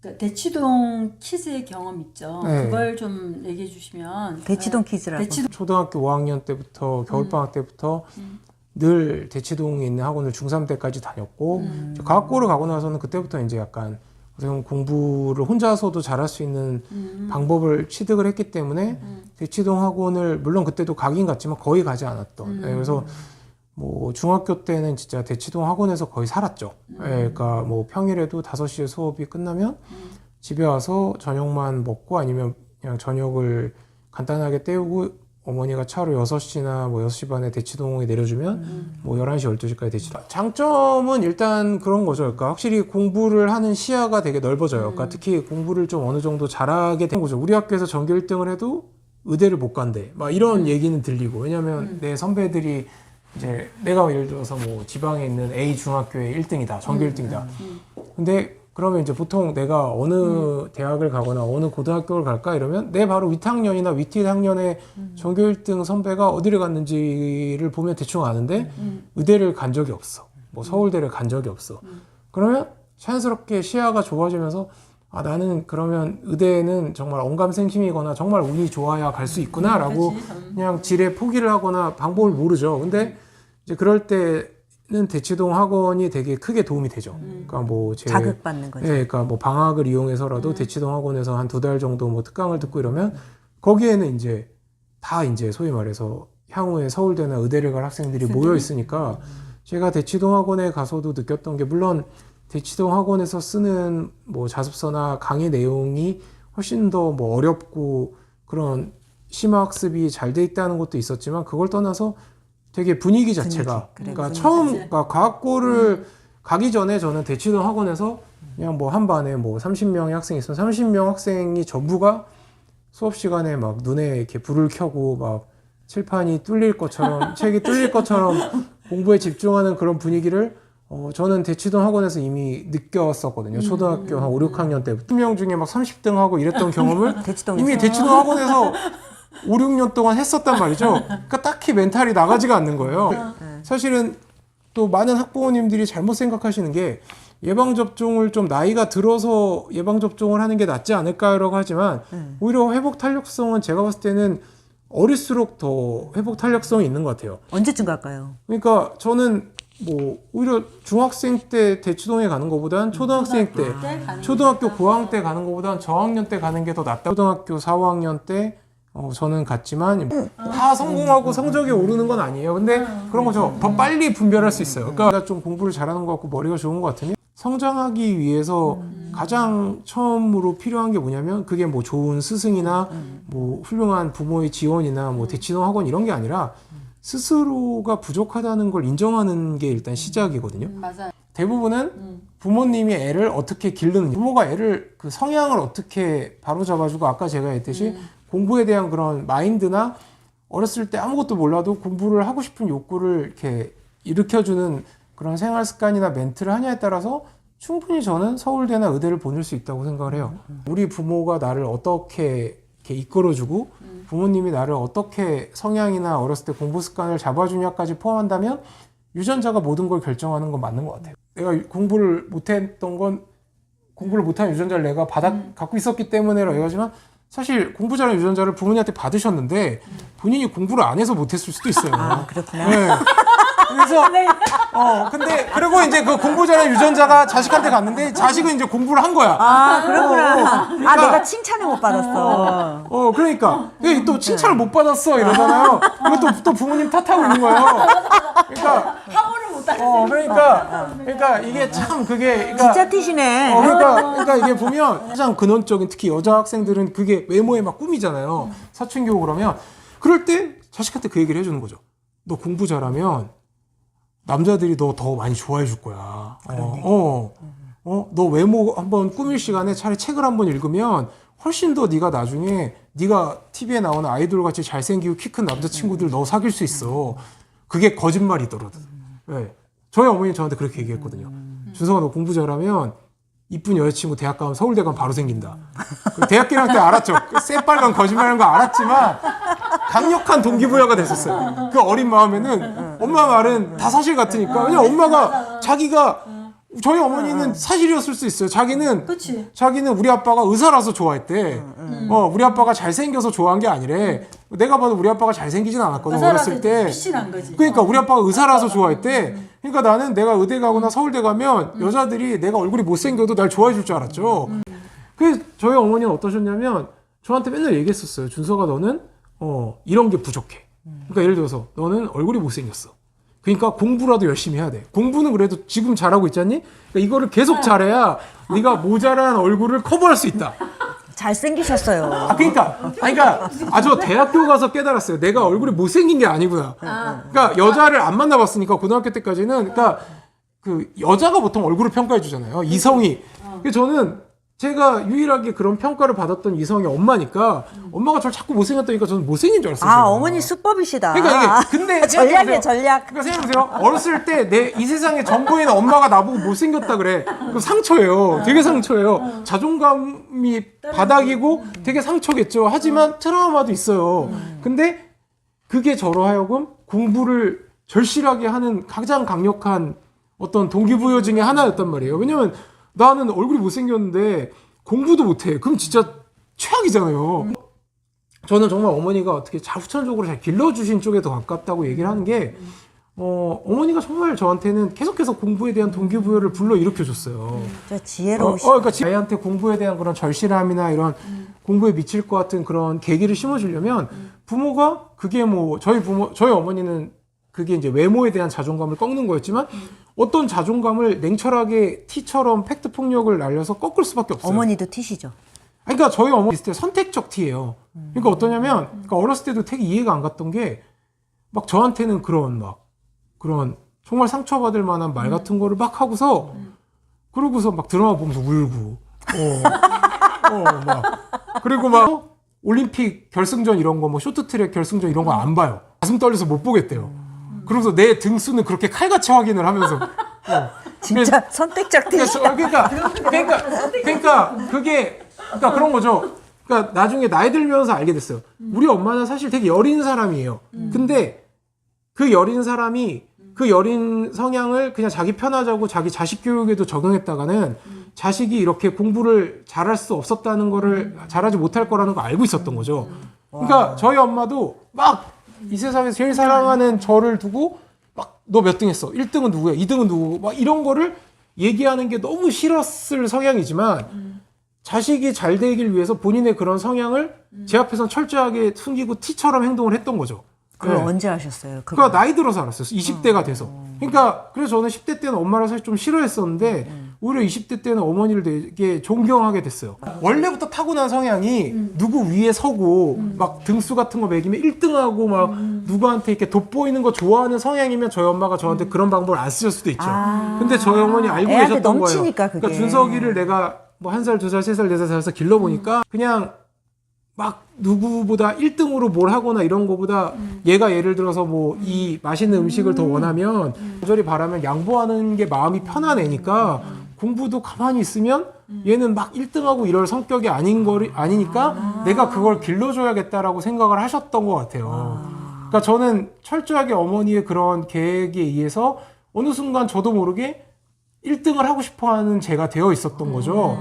그러니까 대치동 키즈의 경험 있죠. 네. 그걸 좀 얘기해 주시면. 대치동 키즈라고. 초등학교 5학년 때부터 겨울방학 때부터 늘 대치동에 있는 학원을 중3 때까지 다녔고 과학고를 가고 나서는 그때부터 이제 약간 공부를 혼자서도 잘할 수 있는 방법을 취득을 했기 때문에 대치동 학원을 물론 그때도 가긴 갔지만 거의 가지 않았던. 네, 그래서 뭐 중학교 때는 진짜 대치동 학원에서 거의 살았죠. 네, 그러니까 뭐 평일에도 5시에 수업이 끝나면 집에 와서 저녁만 먹고 아니면 그냥 저녁을 간단하게 때우고 어머니가 차로 6시나 뭐 6시 반에 대치동에 내려주면 뭐 11시, 12시까지 대치동. 장점은 일단 그런 거죠. 그러니까 확실히 공부를 하는 시야가 되게 넓어져요. 그러니까 특히 공부를 좀 어느 정도 잘하게 된 거죠. 우리 학교에서 전교 1등을 해도 의대를 못 간대. 막 이런 얘기는 들리고. 왜냐면 내 선배들이 이제 내가 예를 들어서 뭐 지방에 있는 A 중학교의 1등이다. 전교 1등이다. 근데 그러면 이제 보통 내가 어느 대학을 가거나 어느 고등학교를 갈까 이러면 내 바로 윗학년이나 윗 학년의 전교 1등 선배가 어디를 갔는지를 보면 대충 아는데 의대를 간 적이 없어. 뭐 서울대를 간 적이 없어. 그러면 자연스럽게 시야가 좁아지면서 아 나는 그러면 의대는 정말 언감생심이거나 정말 운이 좋아야 갈 수 있구나라고 그냥 지레 포기를 하거나 방법을 모르죠. 근데 이제 그럴 때는 대치동 학원이 되게 크게 도움이 되죠. 그러니까 뭐 자극받는 거죠. 네, 그러니까 뭐 방학을 이용해서라도 대치동 학원에서 한 2달 정도 뭐 특강을 듣고 이러면 거기에는 이제 다 이제 소위 말해서 향후에 서울대나 의대를 갈 학생들이 모여 있으니까 제가 대치동 학원에 가서도 느꼈던 게 물론 대치동 학원에서 쓰는 뭐 자습서나 강의 내용이 훨씬 더 뭐 어렵고 그런 심화학습이 잘 돼 있다는 것도 있었지만 그걸 떠나서 되게 분위기 자체가 그러니까 처음 그러니까 과학고를 가기 전에 저는 대치동 학원에서 그냥 뭐 한 반에 뭐 30명의 학생이 있으면 30명 학생이 전부가 수업 시간에 막 눈에 이렇게 불을 켜고 막 칠판이 뚫릴 것처럼 책이 뚫릴 것처럼 공부에 집중하는 그런 분위기를 저는 대치동 학원에서 이미 느꼈었거든요. 초등학교 한 5, 6학년 때부터 10명 중에 막 30등 하고 이랬던 경험을 이미 대치동 학원에서 5, 6년 동안 했었단 말이죠. 그러니까 딱히 멘탈이 나가지가 않는 거예요. 사실은 또 많은 학부모님들이 잘못 생각하시는 게 예방접종을 좀 나이가 들어서 예방접종을 하는 게 낫지 않을까라고 하지만 오히려 회복 탄력성은 제가 봤을 때는 어릴수록 더 회복 탄력성이 있는 것 같아요. 언제쯤 갈까요? 그러니까 저는 뭐 오히려 중학생 때 대치동에 가는 것보단 초등학생 때 초등학교 고학년 때 가는 것보단 저학년 때 가는 게 더 낫다. 초등학교 4, 5학년 때 저는 갔지만 다 성공하고 성적이 오르는 건 아니에요. 근데 그런 거죠. 더 빨리 분별할 수 있어요. 그러니까 내가 좀 공부를 잘하는 것 같고 머리가 좋은 것 같으면 성장하기 위해서 가장 처음으로 필요한 게 뭐냐면 그게 뭐 좋은 스승이나 뭐 훌륭한 부모의 지원이나 뭐 대치동 학원 이런 게 아니라 스스로가 부족하다는 걸 인정하는 게 일단 시작이거든요. 맞아요. 대부분은 부모님이 애를 어떻게 기르는지 부모가 애를 그 성향을 어떻게 바로잡아주고 아까 제가 했듯이 공부에 대한 그런 마인드나 어렸을 때 아무것도 몰라도 공부를 하고 싶은 욕구를 이렇게 일으켜주는 그런 생활 습관이나 멘트를 하냐에 따라서 충분히 저는 서울대나 의대를 보낼 수 있다고 생각을 해요. 우리 부모가 나를 어떻게 이렇게 이끌어주고 부모님이 나를 어떻게 성향이나 어렸을 때 공부 습관을 잡아주냐까지 포함한다면 유전자가 모든 걸 결정하는 건 맞는 것 같아요. 내가 공부를 못했던 건 공부를 못한 유전자를 내가 갖고 있었기 때문에라고 하지만 사실 공부 잘하는 유전자를 부모님한테 받으셨는데 본인이 공부를 안 해서 못했을 수도 있어요. 아, 그렇구나. 네. 그래서 근데 그리고 이제 그 공부 잘하는 유전자가 자식한테 갔는데 자식은 이제 공부를 한 거야. 아, 그렇구나. 그러니까, 아, 내가 칭찬을 못 받았어. 그러니까 또 칭찬을 못 받았어 이러잖아요. 그리고 또 부모님 탓하고 있는 거예요. 그러니까 학원을 못 다녔어요. 그러니까 이게 참 그게 그러니까, 진짜 티시네. 그러니까 이게 보면 가장 근원적인 특히 여자 학생들은 그게 외모에 막 꾸미잖아요. 사춘기고 그러면 그럴 때 자식한테 그 얘기를 해주는 거죠. 너 공부 잘하면 남자들이 너 더 많이 좋아해 줄 거야. 너 외모 한번 꾸밀 시간에 차라리 책을 한번 읽으면 훨씬 더 네가 나중에 네가 TV에 나오는 아이돌 같이 잘생기고 키 큰 남자친구들 너 사귈 수 있어. 그게 거짓말이더라도. 네. 저희 어머니 저한테 그렇게 얘기했거든요. 준성아 너 공부 잘하면 이쁜 여자친구 대학 가면 서울대 가면 바로 생긴다. 대학교 1학년 때 알았죠. 새빨간 거짓말하는 거 알았지만 강력한 동기부여가 됐었어요. 그 어린 마음에는 엄마 말은 다 사실 같으니까. 왜냐면 엄마가 자기가 저희 어머니는 사실이었을 수 있어요. 그치. 자기는 우리 아빠가 의사라서 좋아했대. 우리 아빠가 잘생겨서 좋아한 게 아니래. 내가 봐도 우리 아빠가 잘생기진 않았거든, 어렸을 때. 피신한 거지. 그러니까 우리 아빠가 의사라서 좋아했대. 그러니까 나는 내가 의대 가거나 서울대 가면 여자들이 내가 얼굴이 못생겨도 날 좋아해 줄 줄 알았죠. 그래서 저희 어머니는 어떠셨냐면 저한테 맨날 얘기했었어요. 준서가 너는 이런 게 부족해. 그러니까 예를 들어서 너는 얼굴이 못생겼어. 그러니까 공부라도 열심히 해야 돼. 공부는 그래도 지금 잘하고 있잖니? 그러니까 이거를 계속 잘해야 네가 모자란 얼굴을 커버할 수 있다. 잘생기셨어요. 그러니까 저 대학교 가서 깨달았어요. 내가 얼굴이 못생긴 게 아니구나. 그러니까 여자를 안 만나봤으니까 고등학교 때까지는 그러니까 그 여자가 보통 얼굴을 평가해 주잖아요. 이성이. 그래서 저는 제가 유일하게 그런 평가를 받았던 이성이 엄마니까 엄마가 저를 자꾸 못생겼다니까 저는 못생긴 줄 알았어요. 제가. 어머니 수법이시다. 그러니까 이게 근데 전략이에요, 전략. 그러니까 생각해보세요. 어렸을 때 이 세상에 전부에 있는 엄마가 나보고 못생겼다 그래. 그럼 상처예요. 되게 상처예요. 자존감이 바닥이고 되게 상처겠죠. 하지만 트라우마도 있어요. 근데 그게 저로 하여금 공부를 절실하게 하는 가장 강력한 어떤 동기부여 중에 하나였단 말이에요. 왜냐면 나는 얼굴이 못생겼는데 공부도 못해. 그럼 진짜 최악이잖아요. 저는 정말 어머니가 어떻게 후천적으로 잘 길러주신 쪽에 더 가깝다고 얘기를 하는 게 어머니가 정말 저한테는 계속해서 공부에 대한 동기부여를 불러일으켜줬어요. 진짜 지혜로우시. 그러니까 아이한테 공부에 대한 그런 절실함이나 이런 공부에 미칠 것 같은 그런 계기를 심어주려면 부모가 그게 뭐 저희 어머니는 그게 이제 외모에 대한 자존감을 꺾는 거였지만 어떤 자존감을 냉철하게 T처럼 팩트 폭력을 날려서 꺾을 수밖에 없어요. 어머니도 T시죠. 그러니까 저희 어머니 비슷해 선택적 T예요. 그러니까 어떠냐면 그러니까 어렸을 때도 되게 이해가 안 갔던 게 막 저한테는 그런 정말 상처받을 만한 말 같은 거를 막 하고서 그러고서 막 드라마 보면서 울고 막 그리고 막 올림픽 결승전 이런 거 뭐 쇼트트랙 결승전 이런 거 안 봐요. 가슴 떨려서 못 보겠대요. 그러면서 내 등수는 그렇게 칼같이 확인을 하면서 진짜 선택적 T시다. 그러니까 그런 거죠. 그러니까 나중에 나이 들면서 알게 됐어요. 우리 엄마는 사실 되게 여린 사람이에요. 근데 그 여린 사람이 그 여린 성향을 그냥 자기 편하자고 자기 자식 교육에도 적용했다가는 자식이 이렇게 공부를 잘할 수 없었다는 거를 잘하지 못할 거라는 거 알고 있었던 거죠. 그러니까 저희 엄마도 막 이 세상에서 제일 사랑하는 저를 두고 막 너 몇 등 했어? 1등은 누구야? 2등은 누구고? 막 이런 거를 얘기하는 게 너무 싫었을 성향이지만 자식이 잘 되길 위해서 본인의 그런 성향을 제 앞에서는 철저하게 숨기고 T처럼 행동을 했던 거죠. 그걸 네. 언제 하셨어요? 그러니까 나이 들어서 알았어요. 20대가 돼서. 그러니까 그래서 저는 10대 때는 엄마를 사실 좀 싫어했었는데 오히려 20대 때는 어머니를 되게 존경하게 됐어요. 원래부터 타고난 성향이 누구 위에 서고 막 등수 같은 거 매기면 1등하고 막 누구한테 이렇게 돋보이는 거 좋아하는 성향이면 저희 엄마가 저한테 그런 방법을 안 쓰실 수도 있죠. 근데 저희 어머니 알고 애한테 계셨던 넘치니까, 거예요. 그게. 그러니까 준석이를 내가 뭐 1살, 2살, 3살, 4살, 5살 길러보니까 그냥 막 누구보다 1등으로 뭘 하거나 이런 거보다 얘가 예를 들어서 뭐 이 맛있는 음식을 더 원하면 간절히 바라면 양보하는 게 마음이 편한 애니까 공부도 가만히 있으면 얘는 막 1등하고 이럴 성격이 아니니까 내가 그걸 길러줘야겠다라고 생각을 하셨던 것 같아요. 그러니까 저는 철저하게 어머니의 그런 계획에 의해서 어느 순간 저도 모르게 1등을 하고 싶어하는 제가 되어 있었던 거죠.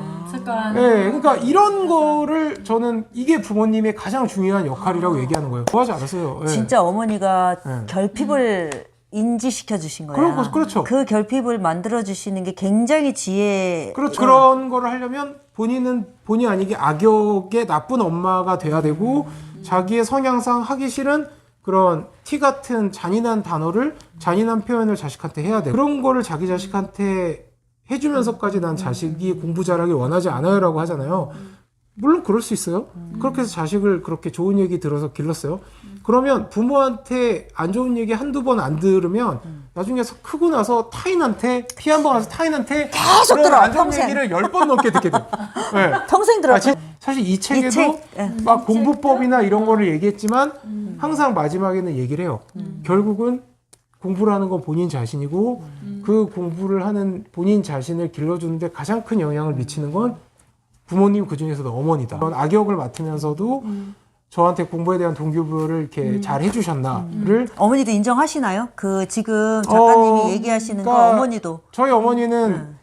네, 그러니까 이런 거를 저는 이게 부모님의 가장 중요한 역할이라고 얘기하는 거예요. 좋아하지 않았어요. 네. 진짜 어머니가 네. 결핍을 인지시켜 주신 거야. 그렇죠. 그 결핍을 만들어 주시는 게 굉장히 지혜. 그렇죠. 그런 거를 하려면 본의 아니게 악역의 나쁜 엄마가 돼야 되고 자기의 성향상 하기 싫은 그런 T 같은 잔인한 표현을 자식한테 해야 돼. 그런 거를 자기 자식한테 해주면서까지 난 자식이 공부 잘하길 원하지 않아요라고 하잖아요. 물론 그럴 수 있어요. 그렇게 해서 자식을 그렇게 좋은 얘기 들어서 길렀어요. 그러면 부모한테 안 좋은 얘기 한두 번 안 들으면 나중에 크고 나서 타인한테 피 한 번 와서 타인한테 계속 그런 들어, 안 좋은 평생. 얘기를 10번 넘게 듣게 돼. 네. 평생 들어. 사실 이 책에도 책, 막 공부법이나 이런 거를 얘기했지만 항상 마지막에는 얘기를 해요. 결국은 공부라는 건 본인 자신이고 그 공부를 하는 본인 자신을 길러주는데 가장 큰 영향을 미치는 건 부모님 그중에서도 어머니다. 그런 악역을 맡으면서도 저한테 공부에 대한 동기부여를 이렇게 잘 해주셨나를 어머니도 인정하시나요? 그 지금 작가님이 얘기하시는 거 그러니까 어머니도. 저희 어머니는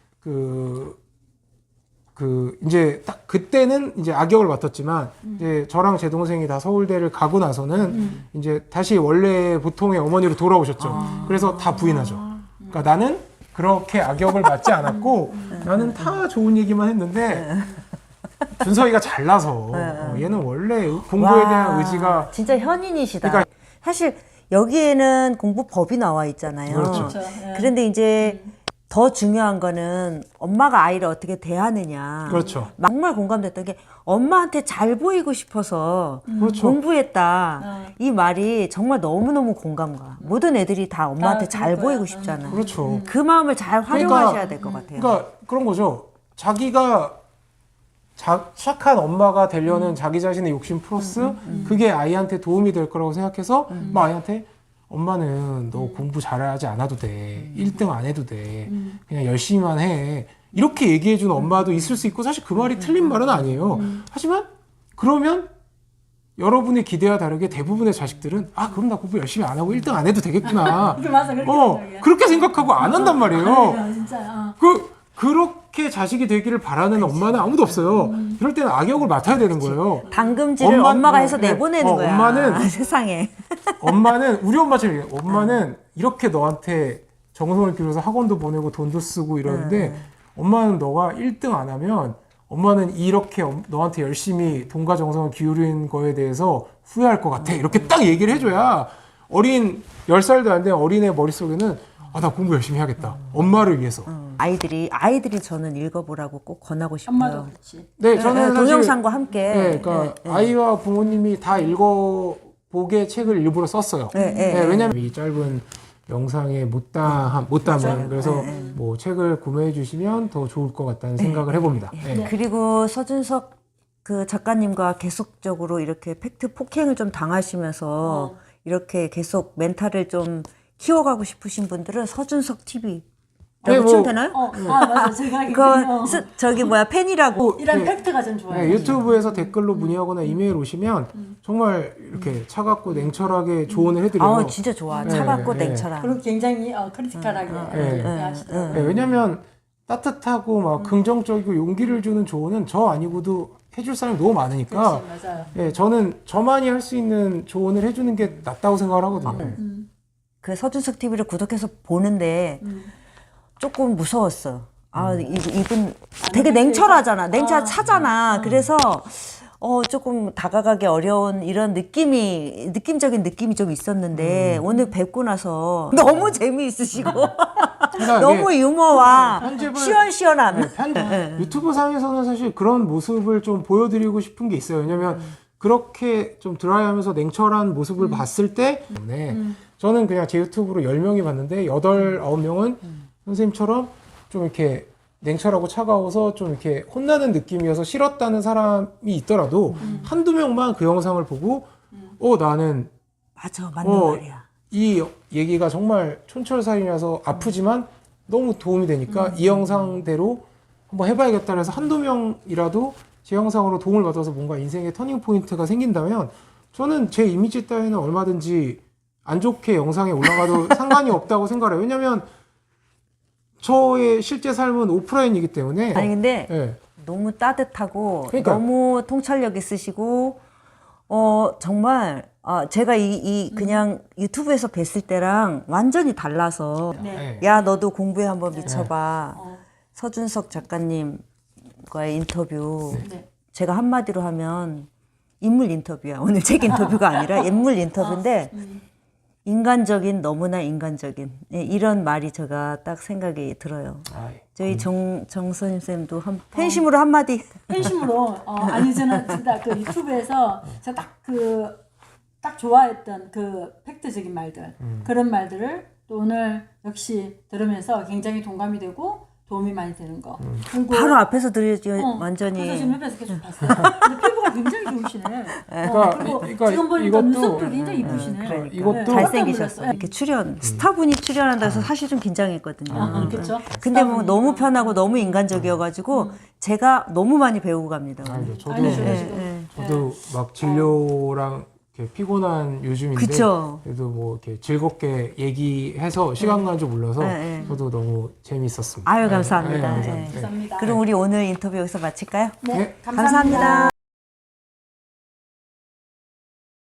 이제 딱 그때는 이제 악역을 맡았지만 이제 저랑 제 동생이 다 서울대를 가고 나서는 이제 다시 원래 보통의 어머니로 돌아오셨죠. 그래서 다 부인하죠. 그러니까 나는 그렇게 악역을 맡지 않았고 나는 다 좋은 얘기만 했는데 준서이가 잘나서 얘는 원래 공부에 대한 의지가 진짜 현인이시다. 그러니까 사실 여기에는 공부법이 나와 있잖아요. 그렇죠. 그런데 이제 더 중요한 거는 엄마가 아이를 어떻게 대하느냐. 그렇죠. 정말 공감됐던 게 엄마한테 잘 보이고 싶어서 그렇죠. 공부했다. 이 말이 정말 너무너무 공감가. 모든 애들이 다 엄마한테 잘 그럴 거야. 보이고 싶잖아요. 그렇죠. 그 마음을 잘 활용하셔야 될 것 같아요. 그러니까 그런 거죠. 자기가 착한 엄마가 되려는 자기 자신의 욕심 플러스 그게 아이한테 도움이 될 거라고 생각해서 막 아이한테 엄마는 너 공부 잘하지 않아도 돼. 1등 안 해도 돼. 그냥 열심히만 해. 이렇게 얘기해주는 엄마도 있을 수 있고 사실 그 말이 틀린 말은 아니에요. 하지만 그러면 여러분의 기대와 다르게 대부분의 자식들은 아 그럼 나 공부 열심히 안 하고 1등 안 해도 되겠구나. 맞아, 그렇게 생각해. 그렇게 생각하고 안 한단 말이에요. 아, 진짜. 그렇게 자식이 되기를 바라는 엄마는 아무도 없어요. 이럴 때는 악역을 맡아야 되는 거예요. 당금질을 엄마가 해서 내보내는 거야. 엄마는 세상에. 우리 엄마처럼 얘기해요. 엄마는 이렇게 너한테 정성을 기울여서 학원도 보내고 돈도 쓰고 이러는데 엄마는 너가 1등 안 하면 엄마는 이렇게 너한테 열심히 돈과 정성을 기울인 거에 대해서 후회할 것 같아. 이렇게 딱 얘기를 해줘야 10살도 안 된 어린애 머릿속에는 아, 나 공부 열심히 해야겠다. 엄마를 위해서. 아이들이 저는 읽어보라고 꼭 권하고 싶어요. 엄마도 그렇지. 네, 저는 사실 동영상과 함께. 네, 그러니까 아이와 부모님이 다 읽어보게 책을 일부러 썼어요. 왜냐면 이 짧은 영상에 못 담은 그래서 뭐 책을 구매해 주시면 더 좋을 것 같다는 생각을 해봅니다. 네. 그리고 서준석 그 작가님과 계속적으로 이렇게 팩트 폭행을 좀 당하시면서 이렇게 계속 멘탈을 좀 키워가고 싶으신 분들은 서준석 TV 라고 치면 되나요? 맞아. 제가 저기 팬이라고. 이런 팩트가 좀 좋아요. 네, 유튜브에서 댓글로 문의하거나 이메일 오시면 정말 이렇게 차갑고 냉철하게 조언을 해드려요. 진짜 좋아. 차갑고 네. 냉철한. 그리고 굉장히 크리티컬하게 하시더라고요. 네, 왜냐면 따뜻하고 막 긍정적이고 용기를 주는 조언은 저 아니고도 해줄 사람이 너무 많으니까 그렇지, 맞아요. 네, 저는 저만이 할 수 있는 조언을 해주는 게 낫다고 생각을 하거든요. 그 서준석 TV를 구독해서 보는데 조금 무서웠어. 이분 되게 냉철하잖아. 냉철하잖아. 그래서 조금 다가가기 어려운 이런 느낌적인 느낌이 좀 있었는데 오늘 뵙고 나서 너무 재미있으시고 너무 유머와 시원시원함. 유튜브 상에서는 사실 그런 모습을 좀 보여드리고 싶은 게 있어요. 왜냐면 그렇게 좀 드라이하면서 냉철한 모습을 봤을 때 저는 그냥 제 유튜브로 10명이 봤는데 8, 9명은 선생님처럼 좀 이렇게 냉철하고 차가워서 좀 이렇게 혼나는 느낌이어서 싫었다는 사람이 있더라도 한두 명만 그 영상을 보고 나는 맞아, 맞는 말이야. 이 얘기가 정말 촌철살인이라서 아프지만 너무 도움이 되니까 이 영상대로 한번 해봐야겠다 해서 한두 명이라도 제 영상으로 도움을 받아서 뭔가 인생의 터닝 포인트가 생긴다면 저는 제 이미지 따위는 얼마든지 안 좋게 영상에 올라가도 상관이 없다고 생각해요. 왜냐면 저의 실제 삶은 오프라인이기 때문에. 아니 근데 너무 따뜻하고 그러니까. 너무 통찰력 있으시고 정말 제가 그냥 유튜브에서 뵀을 때랑 완전히 달라서 야 너도 공부에 한번 미쳐봐. 서준석 작가님과의 인터뷰 제가 한마디로 하면 인물 인터뷰야. 오늘 책 인터뷰가 아니라 인물 인터뷰인데 인간적인 너무나 인간적인 이런 말이 제가 딱 생각이 들어요. 저희 정선임 쌤도 팬심으로 한마디. 팬심으로 아니 저는 진짜 그 유튜브에서 제가 딱 좋아했던 그 팩트적인 말들 그런 말들을 또 오늘 역시 들으면서 굉장히 동감이 되고 도움이 많이 되는 거. 그리고 바로 앞에서 들으죠. 완전히. 그래서 지금 옆에서 계속 봤어요. 근데 피부가 굉장히 좋으시네. 그리고 지금 보니까 이것도, 눈썹도 굉장히 이쁘시네. 그러니까. 이것도 잘생기셨어. 이렇게 스타분이 출연한다 해서 사실 좀 긴장했거든요. 그렇죠. 근데 뭐 너무 편하고 너무 인간적이어가지고 제가 너무 많이 배우고 갑니다. 저도 막 진료랑 이렇게 피곤한 요즘인데 그쵸. 그래도 뭐 이렇게 즐겁게 얘기해서 시간 간 줄 몰라서 네. 저도 너무 재미있었습니다. 아유 감사합니다. 네, 네. 감사합니다. 그럼 우리 오늘 인터뷰 여기서 마칠까요? 네, 네. 감사합니다.